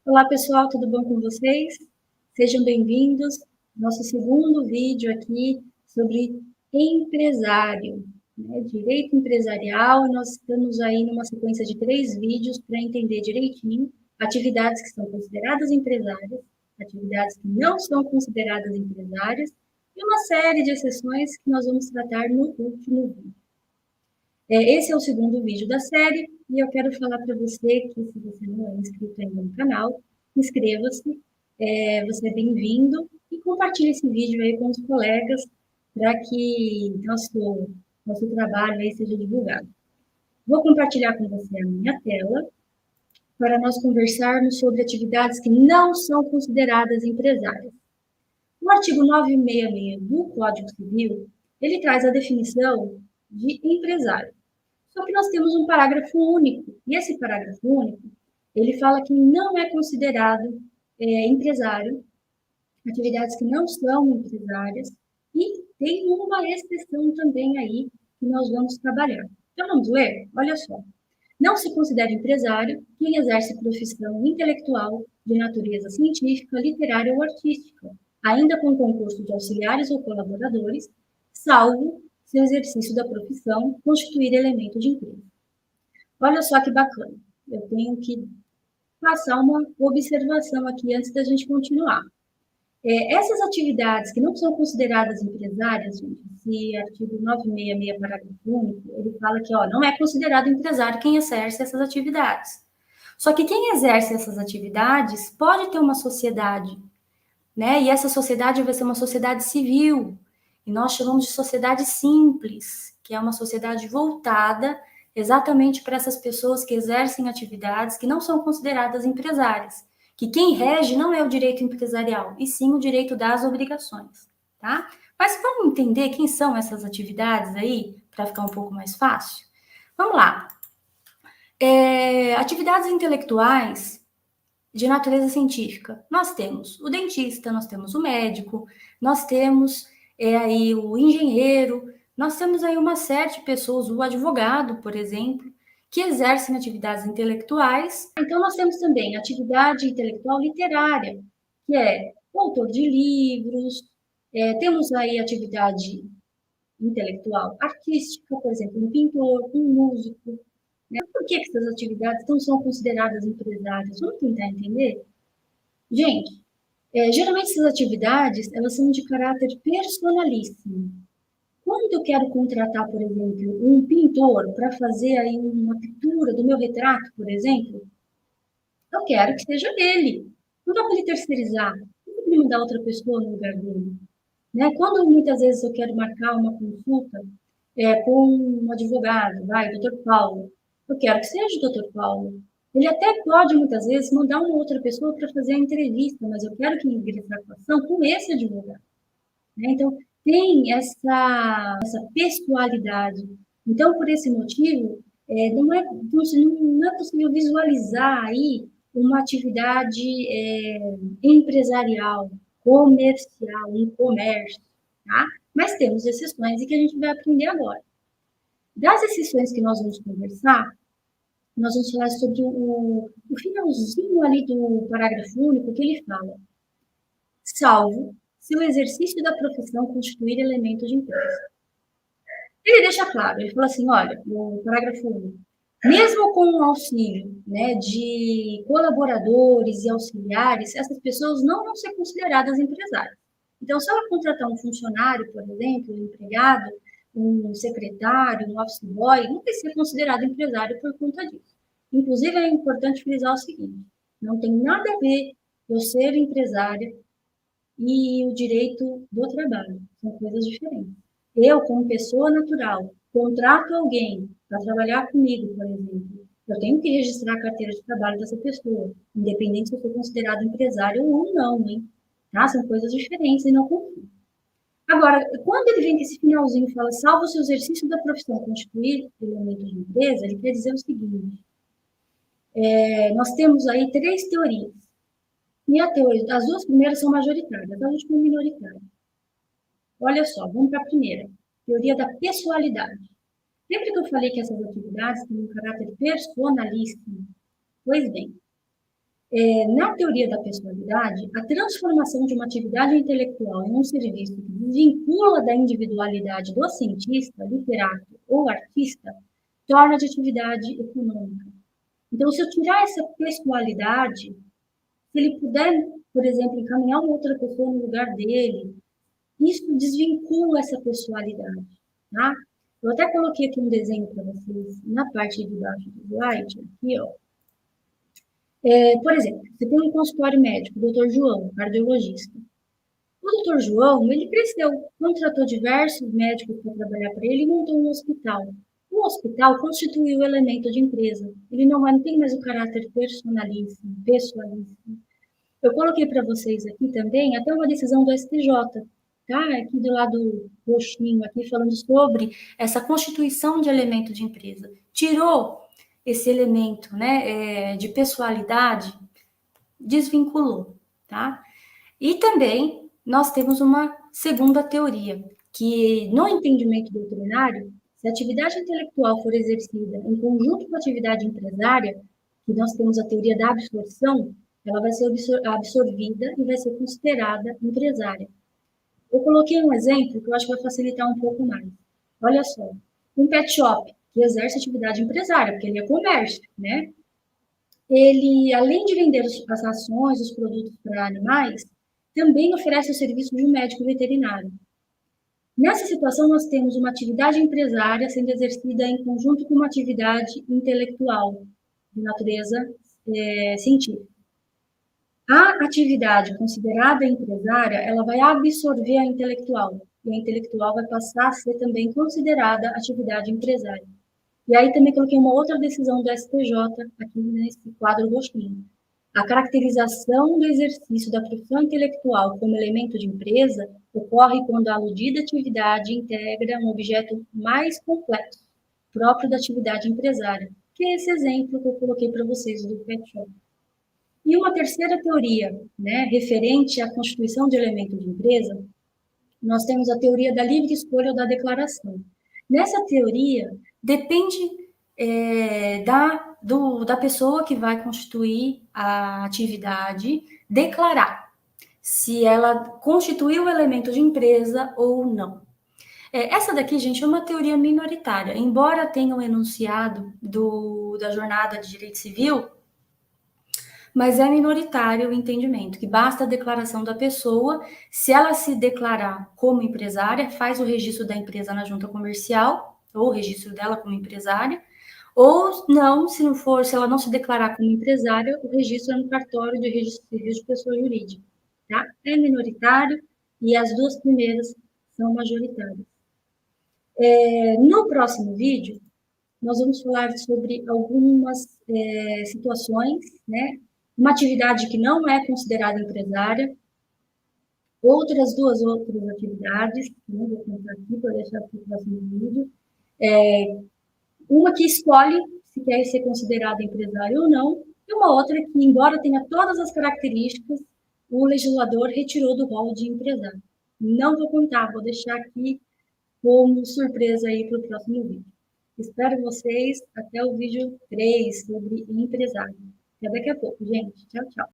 Olá, pessoal, tudo bom com vocês? Sejam bem-vindos ao nosso segundo vídeo aqui sobre empresário, né? Direito empresarial. Nós estamos aí numa sequência de 3 vídeos para entender direitinho atividades que são consideradas empresárias, atividades que não são consideradas empresárias e uma série de exceções que nós vamos tratar no último vídeo. Esse é o segundo vídeo da série e eu quero falar para você que, se você não é inscrito ainda no canal, inscreva-se, você é bem-vindo e compartilhe esse vídeo aí com os colegas para que nosso trabalho aí seja divulgado. Vou compartilhar com você a minha tela para nós conversarmos sobre atividades que não são consideradas empresárias. O artigo 966 do Código Civil, ele traz a definição de empresário. Só que nós temos um parágrafo único, e esse parágrafo único, ele fala que não é considerado empresário, atividades que não são empresárias, e tem uma exceção também aí que nós vamos trabalhar. Então, vamos ler? Olha só. Não se considera empresário quem exerce profissão intelectual de natureza científica, literária ou artística, ainda com concurso de auxiliares ou colaboradores, salvo se o exercício da profissão constituir elemento de emprego. Olha só que bacana. Eu tenho que passar uma observação aqui antes da gente continuar. Essas atividades que não são consideradas empresárias, gente, esse artigo 966, parágrafo único, ele fala que não é considerado empresário quem exerce essas atividades. Só que quem exerce essas atividades pode ter uma sociedade, né? E essa sociedade vai ser uma sociedade civil. E nós chamamos de sociedade simples, que é uma sociedade voltada exatamente para essas pessoas que exercem atividades que não são consideradas empresárias. Que quem rege não é o direito empresarial, e sim o direito das obrigações, tá? Mas vamos entender quem são essas atividades aí, para ficar um pouco mais fácil? Vamos lá. Atividades intelectuais de natureza científica. Nós temos o dentista, nós temos o médico, nós temos aí o engenheiro, nós temos aí uma série de pessoas, o advogado, por exemplo, que exercem atividades intelectuais. Então, nós temos também atividade intelectual literária, que é o autor de livros, temos aí atividade intelectual artística, por exemplo, um pintor, um músico. Né? Por que essas atividades não são consideradas empresárias? Vamos tentar entender? Gente, geralmente essas atividades, elas são de caráter personalíssimo. Quando eu quero contratar, por exemplo, um pintor para fazer aí uma pintura do meu retrato, por exemplo, eu quero que seja ele. Não dá para ele terceirizar. Não dá para ele mandar outra pessoa no lugar dele. Né? Quando muitas vezes eu quero marcar uma consulta com um advogado, doutor Paulo, eu quero que seja o doutor Paulo. Ele até pode, muitas vezes, mandar uma outra pessoa para fazer a entrevista, mas eu quero que ele ingresse na atuação com esse advogado. Né? Então, tem essa pessoalidade. Então, por esse motivo, não é possível visualizar aí uma atividade empresarial, comercial, um comércio, tá? Mas temos exceções e que a gente vai aprender agora. Das exceções que nós vamos conversar, nós vamos falar sobre o finalzinho ali do parágrafo único, que ele fala: salvo se o exercício da profissão constituir elemento de empresa. Ele deixa claro, ele fala assim, olha, no parágrafo único, mesmo com o auxílio, né, de colaboradores e auxiliares, essas pessoas não vão ser consideradas empresárias. Então, se ela contratar um funcionário, por exemplo, um empregado, um secretário, um office boy, não vai ser considerado empresário por conta disso. Inclusive, é importante frisar o seguinte, não tem nada a ver eu ser empresária e o direito do trabalho. São coisas diferentes. Eu, como pessoa natural, contrato alguém para trabalhar comigo, por exemplo, eu tenho que registrar a carteira de trabalho dessa pessoa, independente se eu for considerado empresário ou não, hein? Tá? São coisas diferentes e não confundem. Agora, quando ele vem com esse finalzinho e fala, salvo se o exercício da profissão constituir elemento de empresa, ele quer dizer o seguinte, nós temos aí 3 teorias. E a teoria, as 2 primeiras são majoritárias, a última é minoritária. Olha só, vamos para a primeira, teoria da pessoalidade. Lembra que eu falei que essas atividades têm um caráter personalíssimo? Pois bem, Na teoria da pessoalidade, a transformação de uma atividade intelectual em um serviço que desvincula da individualidade do cientista, literato ou artista, torna de atividade econômica. Então, se eu tirar essa pessoalidade, se ele puder, por exemplo, encaminhar uma outra pessoa no lugar dele, isso desvincula essa pessoalidade, tá? Eu até coloquei aqui um desenho para vocês na parte de baixo do slide, aqui, ó. Por exemplo, você tem um consultório médico, o doutor João, cardiologista. O doutor João, ele cresceu, contratou diversos médicos para trabalhar para ele e montou um hospital. O hospital constituiu o elemento de empresa. Ele não tem mais o caráter personalíssimo, pessoalíssimo. Eu coloquei para vocês aqui também até uma decisão do STJ, tá? Aqui do lado roxinho, aqui falando sobre essa constituição de elemento de empresa. Tirou esse elemento, né, de pessoalidade, desvinculou, tá? E também nós temos uma segunda teoria, que no entendimento doutrinário, se a atividade intelectual for exercida em conjunto com a atividade empresária, que nós temos a teoria da absorção, ela vai ser absorvida e vai ser considerada empresária. Eu coloquei um exemplo que eu acho que vai facilitar um pouco mais. Olha só, um pet shop que exerce atividade empresária, porque ele é comércio, né? Ele, além de vender as rações, os produtos para animais, também oferece o serviço de um médico veterinário. Nessa situação, nós temos uma atividade empresária sendo exercida em conjunto com uma atividade intelectual, de natureza científica. A atividade considerada empresária, ela vai absorver a intelectual, e a intelectual vai passar a ser também considerada atividade empresária. E aí também coloquei uma outra decisão do STJ aqui nesse quadro roxinho. A caracterização do exercício da profissão intelectual como elemento de empresa ocorre quando a aludida atividade integra um objeto mais complexo, próprio da atividade empresária, que é esse exemplo que eu coloquei para vocês do pet shop. E uma terceira teoria, né, referente à constituição de elemento de empresa, nós temos a teoria da livre escolha ou da declaração. Nessa teoria, depende da pessoa que vai constituir a atividade declarar se ela constituiu o elemento de empresa ou não. Essa daqui, gente, é uma teoria minoritária. Embora tenha um enunciado da jornada de direito civil, mas é minoritário o entendimento, que basta a declaração da pessoa, se ela se declarar como empresária, faz o registro da empresa na junta comercial, ou o registro dela como empresária, ou não, se ela não se declarar como empresária, o registro é no cartório de registro civil de pessoa jurídica, tá? É minoritário e as duas primeiras são majoritárias. No próximo vídeo, nós vamos falar sobre algumas situações, né? Uma atividade que não é considerada empresária, outras atividades, que não vou contar aqui, vou deixar para o próximo vídeo. Uma que escolhe se quer ser considerada empresária ou não, e uma outra que, embora tenha todas as características, o legislador retirou do rol de empresário. Não vou contar, vou deixar aqui como surpresa aí para o próximo vídeo. Espero vocês até o vídeo 3 sobre empresário. Até daqui a pouco, gente. Tchau, tchau.